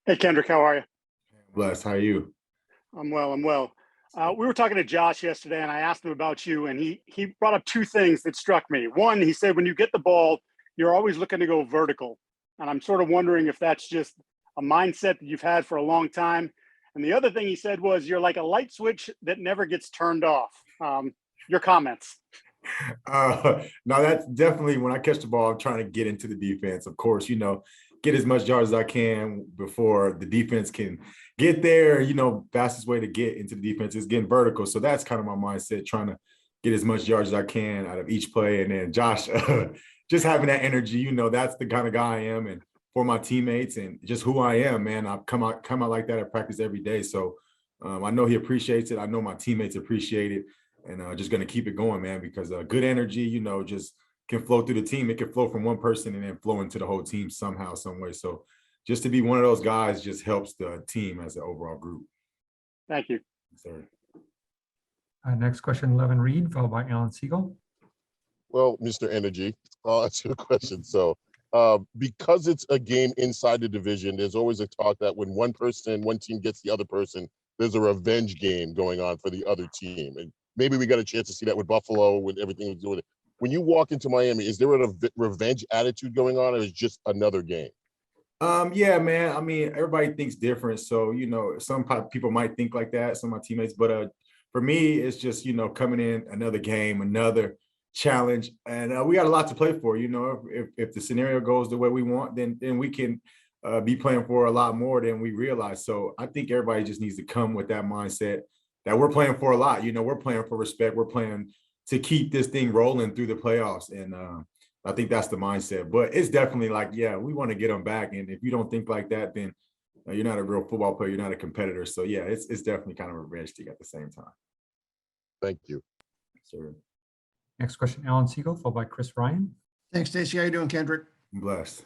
Hey, Kendrick, how are you? Bless. How are you? I'm well. I'm well. We were talking to Josh yesterday, and I asked him about you, and he brought up two things that struck me. One, he said when you get the ball, you're always looking to go vertical, and I'm sort of wondering if that's just a mindset that you've had for a long time. And the other thing he said was you're like a light switch that never gets turned off. Your comments. No, that's definitely when I catch the ball, I'm trying to get into the defense. Of course, get as much yards as I can before the defense can get there. Fastest way to get into the defense is getting vertical. So that's kind of my mindset, trying to get as much yards as I can out of each play. And then Josh, just having that energy, that's the kind of guy I am. And for my teammates and just who I am, man, I come out like that at practice every day. So I know he appreciates it. I know my teammates appreciate it. And just going to keep it going, man, because good energy, just can flow through the team. It can flow from one person and then flow into the whole team somehow, some way. So just to be one of those guys just helps the team as an overall group. Thank you. Sir. Next question, Levin Reed, followed by Alan Siegel. Well, Mr. Energy, I'll ask you a question. So because it's a game inside the division, there's always a talk that when one team gets the other person, there's a revenge game going on for the other team. And maybe we got a chance to see that with Buffalo, with everything was doing it. When you walk into Miami, is there a revenge attitude going on, or is it just another game? Yeah, man. I mean, everybody thinks different. So, some people might think like that, some of my teammates, but for me, it's just, coming in another game, another challenge. And we got a lot to play for. If the scenario goes the way we want, then we can be playing for a lot more than we realize. So I think everybody just needs to come with that mindset that we're playing for a lot. We're playing for respect. We're playing to keep this thing rolling through the playoffs. And I think that's the mindset. But it's definitely like, yeah, we want to get them back. And if you don't think like that, then you're not a real football player. You're not a competitor. So, yeah, it's definitely kind of a revenge thing at the same time. Thank you. Sure. Next question, Alan Siegel, followed by Chris Ryan. Thanks, Stacey. How you doing, Kendrick? I'm blessed.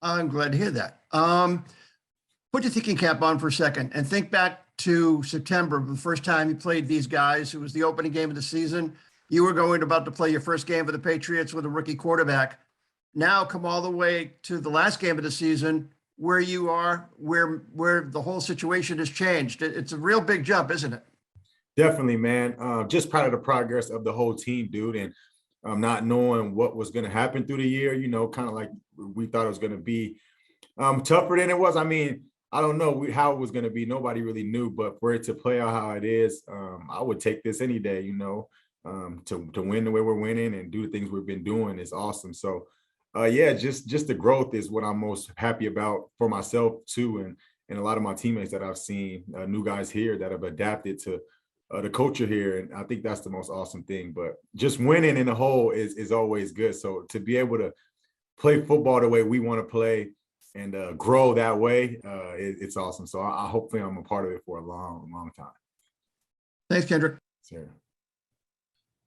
I'm glad to hear that. Put your thinking cap on for a second and think back to September, the first time you played these guys. It was the opening game of the season. You were about to play your first game for the Patriots with a rookie quarterback. Now come all the way to the last game of the season where you are, where the whole situation has changed. It's a real big jump, isn't it? Definitely, man. Just proud of the progress of the whole team, dude. And not knowing what was going to happen through the year, kind of like we thought it was going to be tougher than it was. I mean, I don't know how it was going to be. Nobody really knew, but for it to play out how it is, I would take this any day, to win the way we're winning and do the things we've been doing is awesome. So, yeah, just the growth is what I'm most happy about for myself too. And a lot of my teammates that I've seen, new guys here that have adapted to the culture here. And I think that's the most awesome thing, but just winning in the whole is always good. So to be able to play football the way we want to play and grow that way, it's awesome. So I hopefully I'm a part of it for a long, long time. Thanks, Kendrick. Sure.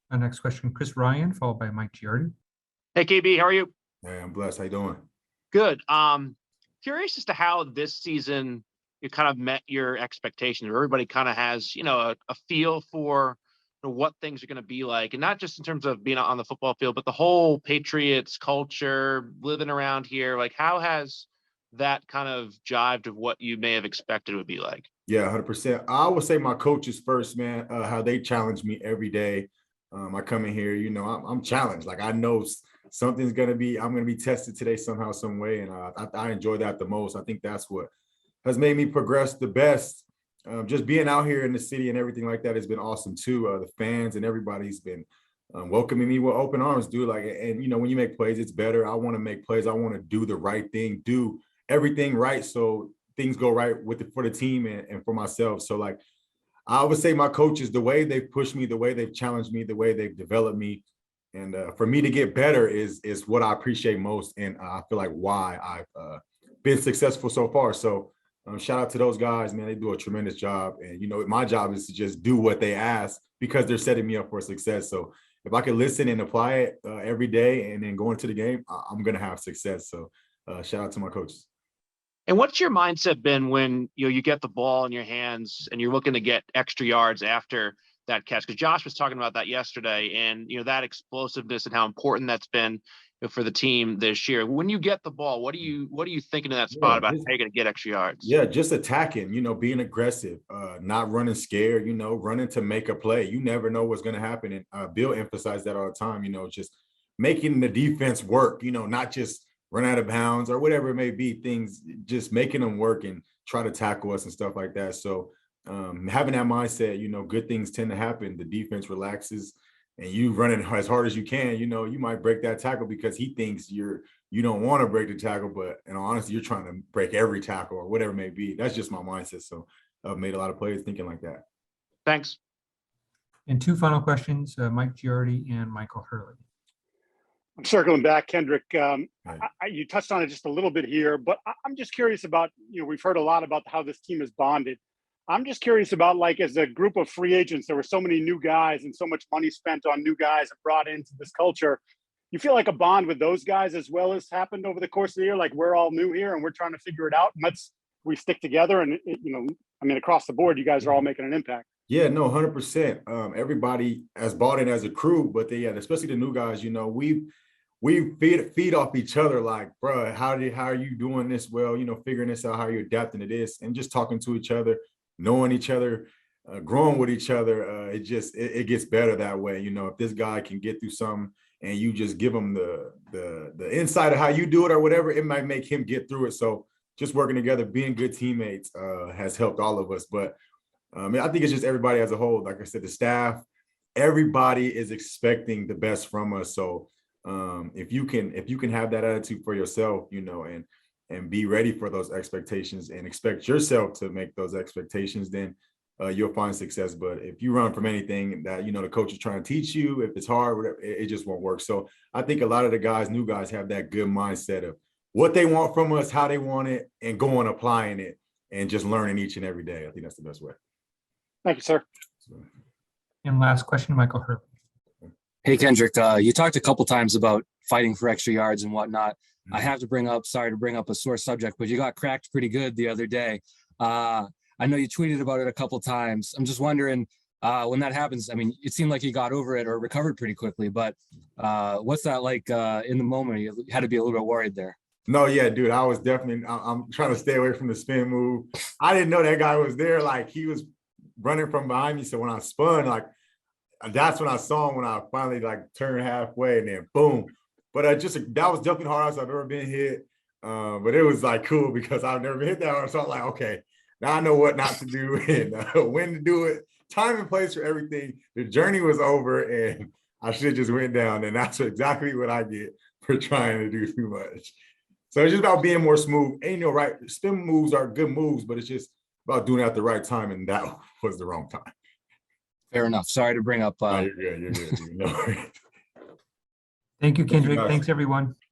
Next question, Chris Ryan, followed by Mike Giardi. Hey, KB, how are you? Hey, I'm blessed. How you doing? Good. Curious as to how this season you kind of met your expectations. Everybody kind of has, a feel for what things are going to be like, and not just in terms of being on the football field, but the whole Patriots culture, living around here. Like, how has that kind of jived of what you may have expected it would be like? Yeah, 100%. I would say my coaches first, man, how they challenge me every day. I come in here, I'm challenged. Like I know I'm going to be tested today somehow, some way. And I enjoy that the most. I think that's what has made me progress the best. Just being out here in the city and everything like that has been awesome too. The fans and everybody's been welcoming me with open arms, dude. Like, and when you make plays, it's better. I want to make plays. I want to do the right thing, do everything right, so things go right for the team and for myself. So like, I would say my coaches, the way they've pushed me, the way they've challenged me, the way they've developed me, and for me to get better is what I appreciate most, and I feel like why I've been successful so far. So. Shout out to those guys, man. They do a tremendous job. And, my job is to just do what they ask because they're setting me up for success. So if I can listen and apply it every day and then go into the game, I'm going to have success. So shout out to my coaches. And what's your mindset been when you get the ball in your hands and you're looking to get extra yards after that catch? Because Josh was talking about that yesterday, and that explosiveness and how important that's been. for the team this year. When you get the ball, what are you thinking in that spot about how you're going to get extra yards? Yeah, just attacking, being aggressive, not running scared, running to make a play. You never know what's going to happen. And Bill emphasized that all the time, just making the defense work, not just run out of bounds or whatever it may be, things, just making them work and try to tackle us and stuff like that. So having that mindset, good things tend to happen. The defense relaxes and you running as hard as you can, you might break that tackle because he thinks you don't want to break the tackle, but in all honesty, you're trying to break every tackle or whatever it may be. That's just my mindset. So I've made a lot of plays thinking like that. Thanks. And two final questions, Mike Giardi and Michael Hurley. I'm circling back, Kendrick. You touched on it just a little bit here, but I'm just curious about, we've heard a lot about how this team is bonded. I'm just curious about, like, as a group of free agents, there were so many new guys and so much money spent on new guys brought into this culture. You feel like a bond with those guys as well as happened over the course of the year? Like, we're all new here and we're trying to figure it out. And we stick together and, across the board, you guys are all making an impact. Yeah, no, 100%. Everybody has bought in as a crew, but especially the new guys, we feed off each other. Like, bro, how are you doing this well? Figuring this out, how you're adapting to this, and just talking to each other, knowing each other, growing with each other. It gets better that way. If this guy can get through something and you just give him the insight of how you do it or whatever, it might make him get through it. So just working together, being good teammates has helped all of us. But I think it's just everybody as a whole. Like I said, the staff, everybody is expecting the best from us. So if you can have that attitude for yourself, and be ready for those expectations and expect yourself to make those expectations, then you'll find success. But if you run from anything that, the coach is trying to teach you, if it's hard, whatever, it just won't work. So I think a lot of the new guys have that good mindset of what they want from us, how they want it, and going applying it and just learning each and every day. I think that's the best way. Thank you, sir. And last question, Michael Hurley. Hey, Kendrick, you talked a couple times about fighting for extra yards and whatnot. I have to bring up a sore subject, but you got cracked pretty good the other day. I know you tweeted about it a couple times. I'm just wondering, when that happens, it seemed like you got over it or recovered pretty quickly, but what's that like in the moment? You had to be a little bit worried there. No, yeah, dude, I'm trying to stay away from the spin move. I didn't know that guy was there. Like, he was running from behind me. So when I spun, that's when I saw him, when I finally turned halfway, and then boom. But that was definitely the hardest I've ever been hit. But it was cool because I've never been hit that hard. So I'm like, okay, now I know what not to do and when to do it. Time and place for everything. The journey was over and I should have just went down. And that's exactly what I get for trying to do too much. So it's just about being more smooth. And right, spin moves are good moves, but it's just about doing it at the right time. And that was the wrong time. Fair enough. Sorry to bring up. No, you're good. You're good. Thank you, Kendrick. Thanks, everyone.